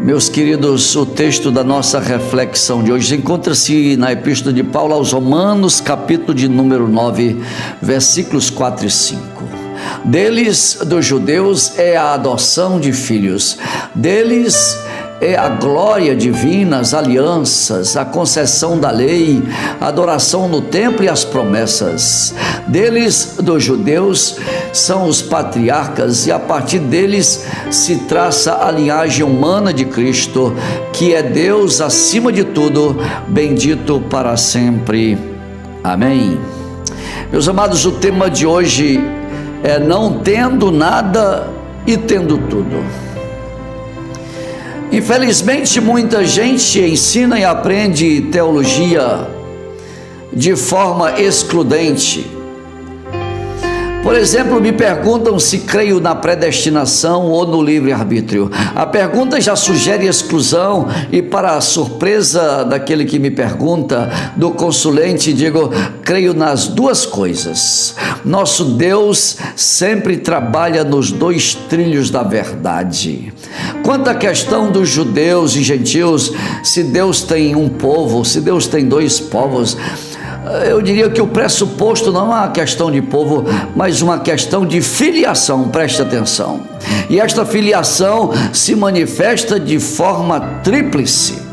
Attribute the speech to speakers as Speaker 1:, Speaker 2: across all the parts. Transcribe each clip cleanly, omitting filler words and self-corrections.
Speaker 1: Meus queridos, o texto da nossa reflexão de hoje encontra-se na Epístola de Paulo aos Romanos, capítulo de número 9, versículos 4 e 5. Deles, dos judeus, é a adoção de filhos, deles é a glória divina, as alianças, a concessão da lei, a adoração no templo e as promessas. Deles, dos judeus, são os patriarcas, e a partir deles se traça a linhagem humana de Cristo, que é Deus acima de tudo, bendito para sempre. Amém. Meus amados, o tema de hoje é não tendo nada e tendo tudo. Infelizmente, muita gente ensina e aprende teologia de forma excludente. Por exemplo, me perguntam se creio na predestinação ou no livre-arbítrio. A pergunta já sugere exclusão e, para a surpresa daquele que me pergunta, do consulente, digo: creio nas duas coisas. Nosso Deus sempre trabalha nos dois trilhos da verdade. Quanto à questão dos judeus e gentios, se Deus tem um povo, se Deus tem dois povos, eu diria que o pressuposto não é uma questão de povo, mas uma questão de filiação. Preste atenção. E esta filiação se manifesta de forma tríplice.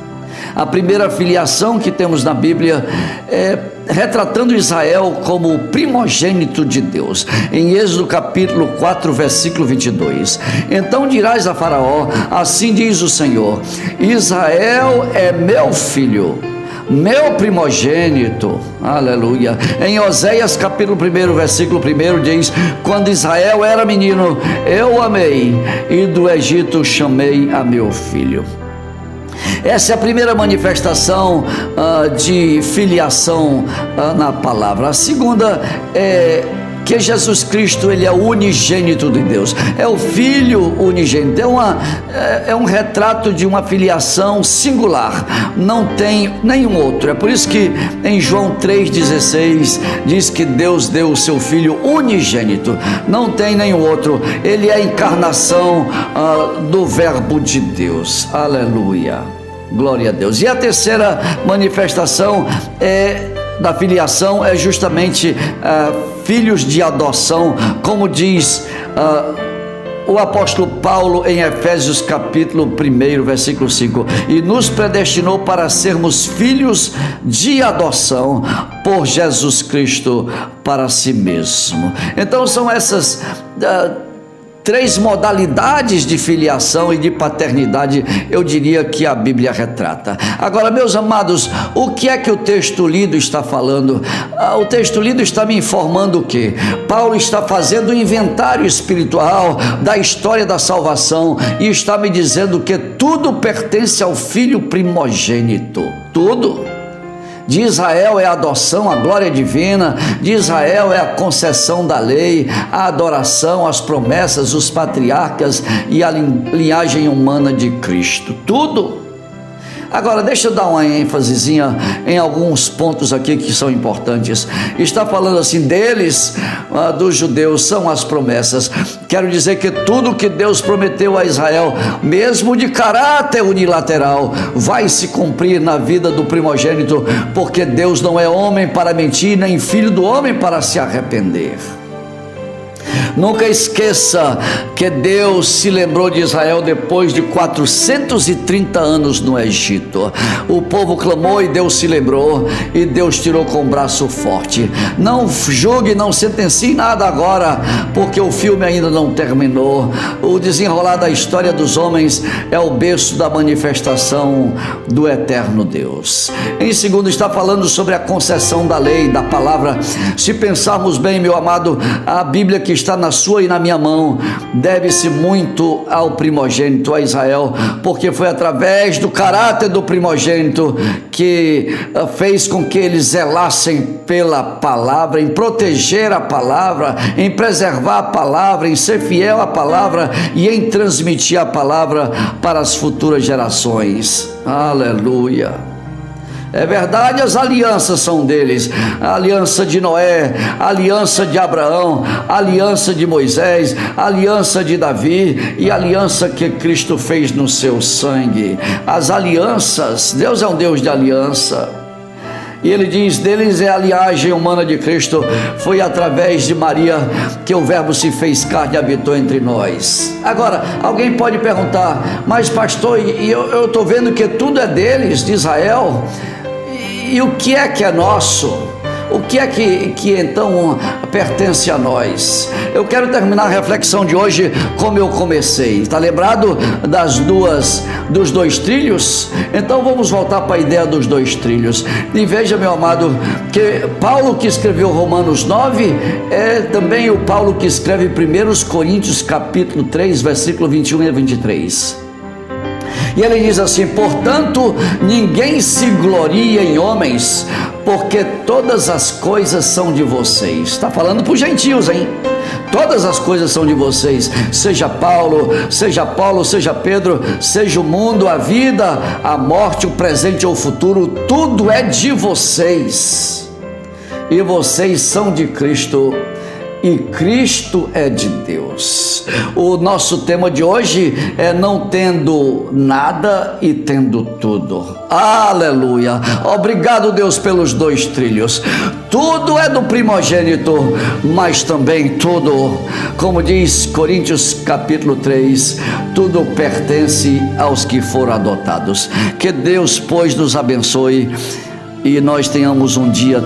Speaker 1: A primeira filiação que temos na Bíblia é retratando Israel como o primogênito de Deus. Em Êxodo capítulo 4, versículo 22. Então dirás a Faraó: assim diz o Senhor, Israel é meu filho, meu primogênito. Aleluia. Em Oséias capítulo 1, versículo 1 diz: quando Israel era menino, eu o amei, e do Egito chamei a meu filho. Essa é a primeira manifestação de filiação na palavra. A segunda é que Jesus Cristo, ele é o unigênito de Deus, é o Filho unigênito, é um retrato de uma filiação singular, não tem nenhum outro. É por isso que em João 3,16 diz que Deus deu o seu Filho unigênito, não tem nenhum outro. Ele é a encarnação do Verbo de Deus. Aleluia, glória a Deus. E a terceira manifestação da filiação é justamente filhos de adoção, como diz o apóstolo Paulo em Efésios capítulo 1, versículo 5: e nos predestinou para sermos filhos de adoção por Jesus Cristo para si mesmo. Então são essas três modalidades de filiação e de paternidade, eu diria, que a Bíblia retrata. Agora, meus amados, o que é que o texto lido está falando? O texto lido está me informando que Paulo está fazendo um inventário espiritual da história da salvação e está me dizendo que tudo pertence ao Filho primogênito. Tudo. De Israel é a adoção, a glória divina. De Israel é a concessão da lei, a adoração, as promessas, os patriarcas e a linhagem humana de Cristo. Tudo. Agora, deixa eu dar uma ênfasezinha em alguns pontos aqui que são importantes. Está falando assim: deles, dos judeus, são as promessas. Quero dizer que tudo que Deus prometeu a Israel, mesmo de caráter unilateral, vai se cumprir na vida do primogênito, porque Deus não é homem para mentir, nem filho do homem para se arrepender. Nunca esqueça que Deus se lembrou de Israel depois de 430 anos no Egito. O povo clamou e Deus se lembrou, e Deus tirou com o braço forte. Não julgue, não sentencie nada agora, porque o filme ainda não terminou. O desenrolar da história dos homens é o berço da manifestação do eterno Deus. Em segundo, está falando sobre a concessão da lei, da palavra. Se pensarmos bem, meu amado, a Bíblia que está na sua e na minha mão deve-se muito ao primogênito, a Israel, porque foi através do caráter do primogênito que fez com que eles zelassem pela palavra, em proteger a palavra, em preservar a palavra, em ser fiel à palavra e em transmitir a palavra para as futuras gerações. Aleluia. É verdade, as alianças são deles, a aliança de Noé, a aliança de Abraão, a aliança de Moisés, a aliança de Davi e a aliança que Cristo fez no seu sangue. As alianças, Deus é um Deus de aliança. E ele diz, deles é a linhagem humana de Cristo, foi através de Maria que o verbo se fez carne e habitou entre nós. Agora, alguém pode perguntar, mas pastor, eu estou vendo que tudo é deles, de Israel, e o que é nosso? O que é que então pertence a nós? Eu quero terminar a reflexão de hoje como eu comecei. Está lembrado dos dois trilhos? Então vamos voltar para a ideia dos dois trilhos. E veja, meu amado, que Paulo, que escreveu Romanos 9, é também o Paulo que escreve 1 Coríntios capítulo 3, versículo 21 e 23. E ele diz assim, portanto, ninguém se gloria em homens, porque todas as coisas são de vocês. Está falando para os gentios, hein? Todas as coisas são de vocês, seja Paulo, seja Pedro, seja o mundo, a vida, a morte, o presente ou o futuro, tudo é de vocês. E vocês são de Cristo, e Cristo é de Deus. O nosso tema de hoje é não tendo nada e tendo tudo. Aleluia! Obrigado, Deus, pelos dois trilhos. Tudo é do primogênito, mas também tudo, como diz Coríntios capítulo 3, tudo pertence aos que foram adotados. Que Deus, pois, nos abençoe e nós tenhamos um dia